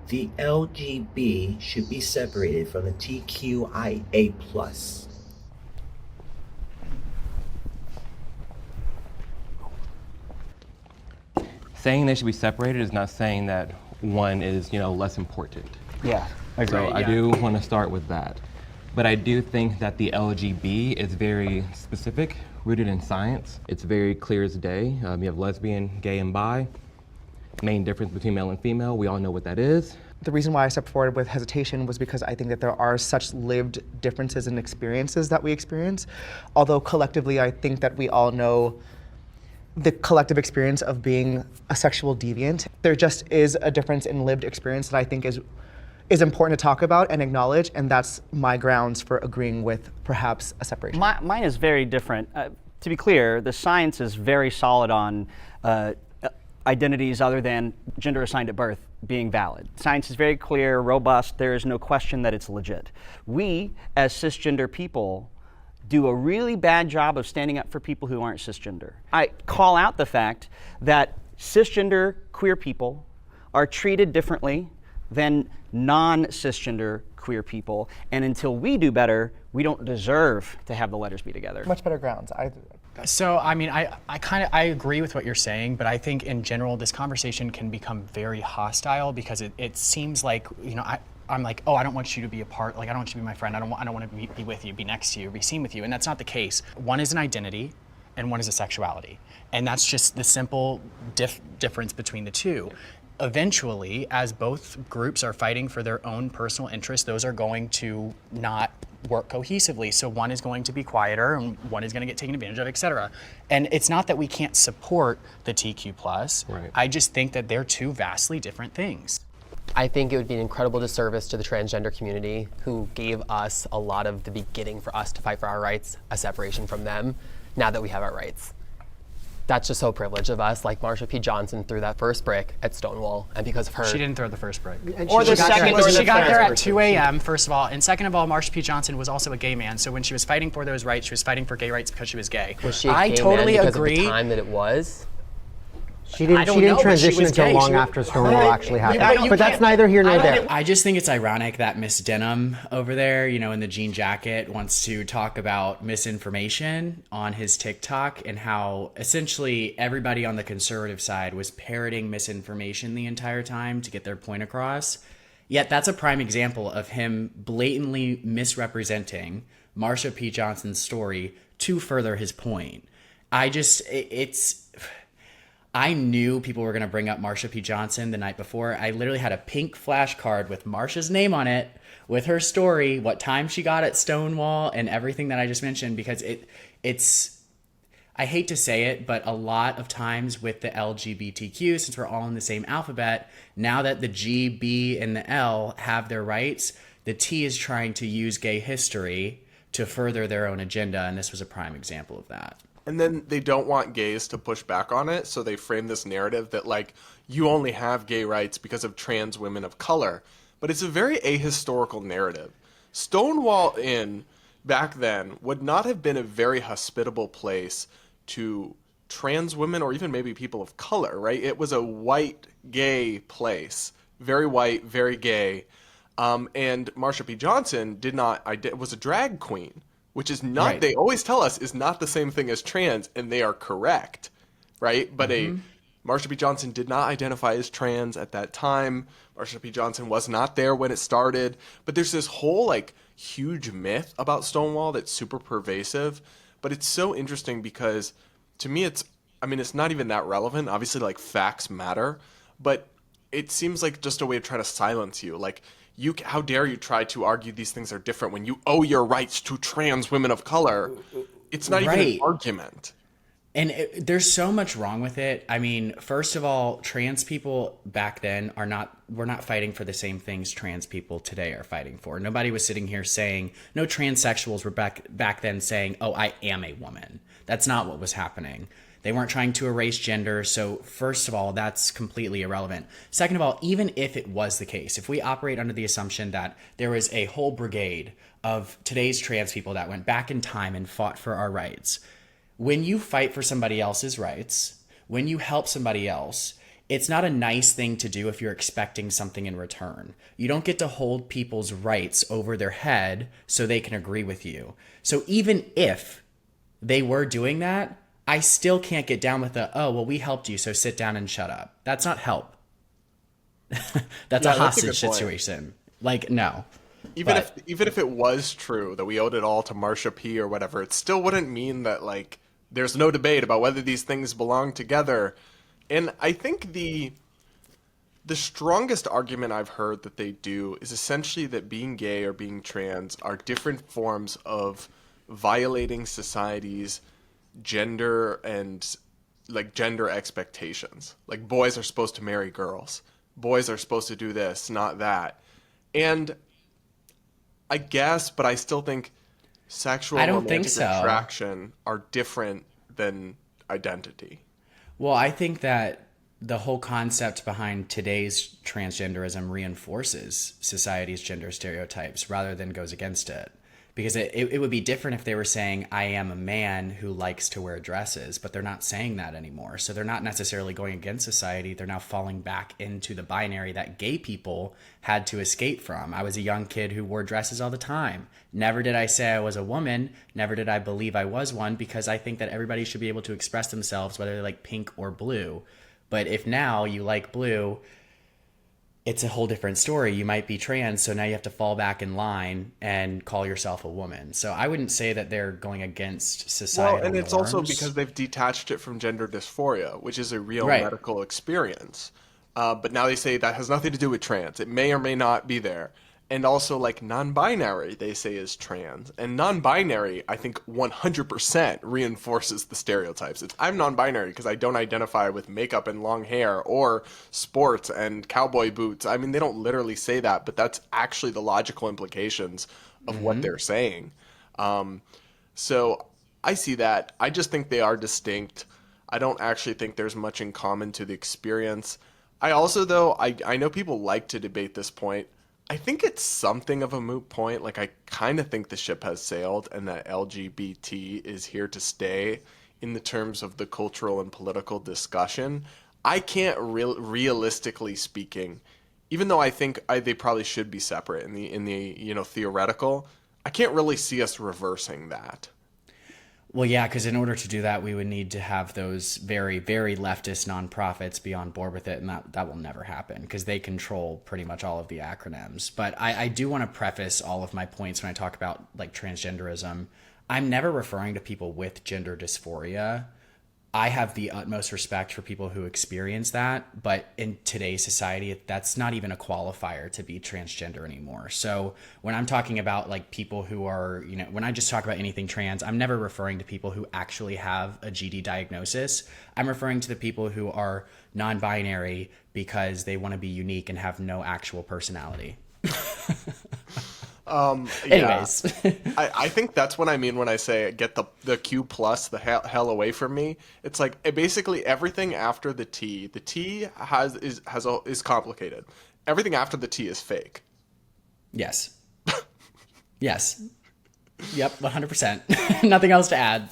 The LGB should be separated from the TQIA+. Saying they should be separated is not saying that one is, less important. Yeah, agreed. So I do want to start with that. But I do think that the LGB is very specific, rooted in science. It's very clear as day. You have lesbian, gay, and bi. Main difference between male and female, we all know what that is. The reason why I stepped forward with hesitation was because I think that there are such lived differences in experiences that we experience. Although collectively, I think that we all know the collective experience of being a sexual deviant. There just is a difference in lived experience that I think is important to talk about and acknowledge, and that's my grounds for agreeing with perhaps a separation. Mine is very different. To be clear, the science is very solid on identities other than gender assigned at birth being valid. Science is very clear, robust, there is no question that it's legit. We, as cisgender people, do a really bad job of standing up for people who aren't cisgender. I call out the fact that cisgender queer people are treated differently than non-cisgender queer people, and until we do better, we don't deserve to have the letters be together. Much better grounds. So, I mean, I agree with what you're saying, but I think in general, this conversation can become very hostile because it seems like, I'm like, oh, I don't want you to be a part, like, I don't want you to be my friend, I don't want to be with you, be next to you, be seen with you, and that's not the case. One is an identity, and one is a sexuality. And that's just the simple difference between the two. Eventually, as both groups are fighting for their own personal interests, those are going to not work cohesively. So one is going to be quieter and one is going to get taken advantage of, et cetera. And it's not that we can't support the TQ+. Right. I just think that they're two vastly different things. I think it would be an incredible disservice to the transgender community who gave us a lot of the beginning for us to fight for our rights, a separation from them, now that we have our rights. That's just so privileged of us, like Marsha P. Johnson threw that first brick at Stonewall, and because of her. She didn't throw the first brick. Or the second or the She got there third. at 2 a.m., first of all, and second of all, Marsha P. Johnson was also a gay man, so when she was fighting for those rights, she was fighting for gay rights because she was gay. Was she a I gay totally man because agree. of the time that it was? She didn't transition until long after Stonewall actually happened. But that's neither here nor there. I just think it's ironic that Miss Denham over there, in the jean jacket, wants to talk about misinformation on his TikTok and how essentially everybody on the conservative side was parroting misinformation the entire time to get their point across. Yet that's a prime example of him blatantly misrepresenting Marsha P. Johnson's story to further his point. I knew people were going to bring up Marsha P. Johnson the night before. I literally had a pink flashcard with Marsha's name on it, with her story, what time she got at Stonewall, and everything that I just mentioned, because it's, I hate to say it, but a lot of times with the LGBTQ, since we're all in the same alphabet, now that the G, B, and the L have their rights, the T is trying to use gay history to further their own agenda, and this was a prime example of that. And then they don't want gays to push back on it, so they frame this narrative that, like, you only have gay rights because of trans women of color. But it's a very ahistorical narrative. Stonewall Inn, back then, would not have been a very hospitable place to trans women or even maybe people of color, right? It was a white, gay place. Very white, very gay. And Marsha P. Johnson was a drag queen. Which is not, right. They always tell us, is not the same thing as trans, and they are correct, right? But Marsha P. Johnson did not identify as trans at that time. Marsha P. Johnson was not there when it started. But there's this whole, like, huge myth about Stonewall that's super pervasive. But it's so interesting because, to me, it's not even that relevant. Obviously, like, facts matter. But it seems like just a way to try to silence you. Like, how dare you try to argue these things are different when you owe your rights to trans women of color? It's not even an argument. And there's so much wrong with it. I mean, first of all, trans people back then were not fighting for the same things trans people today are fighting for. Nobody was sitting here saying, no transsexuals were back then saying, oh, I am a woman. That's not what was happening. They weren't trying to erase gender, so first of all, that's completely irrelevant. Second of all, even if it was the case, if we operate under the assumption that there was a whole brigade of today's trans people that went back in time and fought for our rights, when you fight for somebody else's rights, when you help somebody else, it's not a nice thing to do if you're expecting something in return. You don't get to hold people's rights over their head so they can agree with you. So even if they were doing that, I still can't get down with the, oh, well, we helped you, so sit down and shut up. That's not help. That's a hostage situation. Like, no. Even if it was true that we owed it all to Marsha P or whatever, it still wouldn't mean that, like, there's no debate about whether these things belong together. And I think the strongest argument I've heard that they do is essentially that being gay or being trans are different forms of violating society's gender and, like, gender expectations. Like, boys are supposed to marry girls. Boys are supposed to do this, not that. And I guess, but I still think sexual and romantic attraction are different than identity. Well, I think that the whole concept behind today's transgenderism reinforces society's gender stereotypes rather than goes against it. Because it would be different if they were saying, I am a man who likes to wear dresses, but they're not saying that anymore. So they're not necessarily going against society. They're now falling back into the binary that gay people had to escape from. I was a young kid who wore dresses all the time. Never did I say I was a woman. Never did I believe I was one, because I think that everybody should be able to express themselves, whether they like pink or blue. But if now you like blue, it's a whole different story. You might be trans, so now you have to fall back in line and call yourself a woman. So I wouldn't say that they're going against societal Well, and it's norms. also because they've detached it from gender dysphoria, which is a real medical experience. But now they say that has nothing to do with trans. It may or may not be there. And also, like, non-binary, they say, is trans. And non-binary, I think 100% reinforces the stereotypes. I'm non-binary because I don't identify with makeup and long hair or sports and cowboy boots. I mean, they don't literally say that, but that's actually the logical implications of what they're saying. So I see that. I just think they are distinct. I don't actually think there's much in common to the experience. I also, though, I know people like to debate this point. I think it's something of a moot point. Like, I kind of think the ship has sailed and that LGBT is here to stay in the terms of the cultural and political discussion. I can't realistically speaking, even though I think they probably should be separate in the theoretical, I can't really see us reversing that. Well, yeah, because in order to do that, we would need to have those very, very leftist nonprofits be on board with it, and that will never happen because they control pretty much all of the acronyms. But I do want to preface all of my points when I talk about, like, transgenderism. I'm never referring to people with gender dysphoria. I have the utmost respect for people who experience that, but in today's society, that's not even a qualifier to be transgender anymore. So when I'm talking about, like, people who are, when I just talk about anything trans, I'm never referring to people who actually have a GD diagnosis. I'm referring to the people who are non-binary because they want to be unique and have no actual personality. Anyways. I think that's what I mean when I say get the Q plus, the hell away from me. It's like basically everything after the T. The T is complicated. Everything after the T is fake. Yes. Yes. Yep, 100%. Nothing else to add.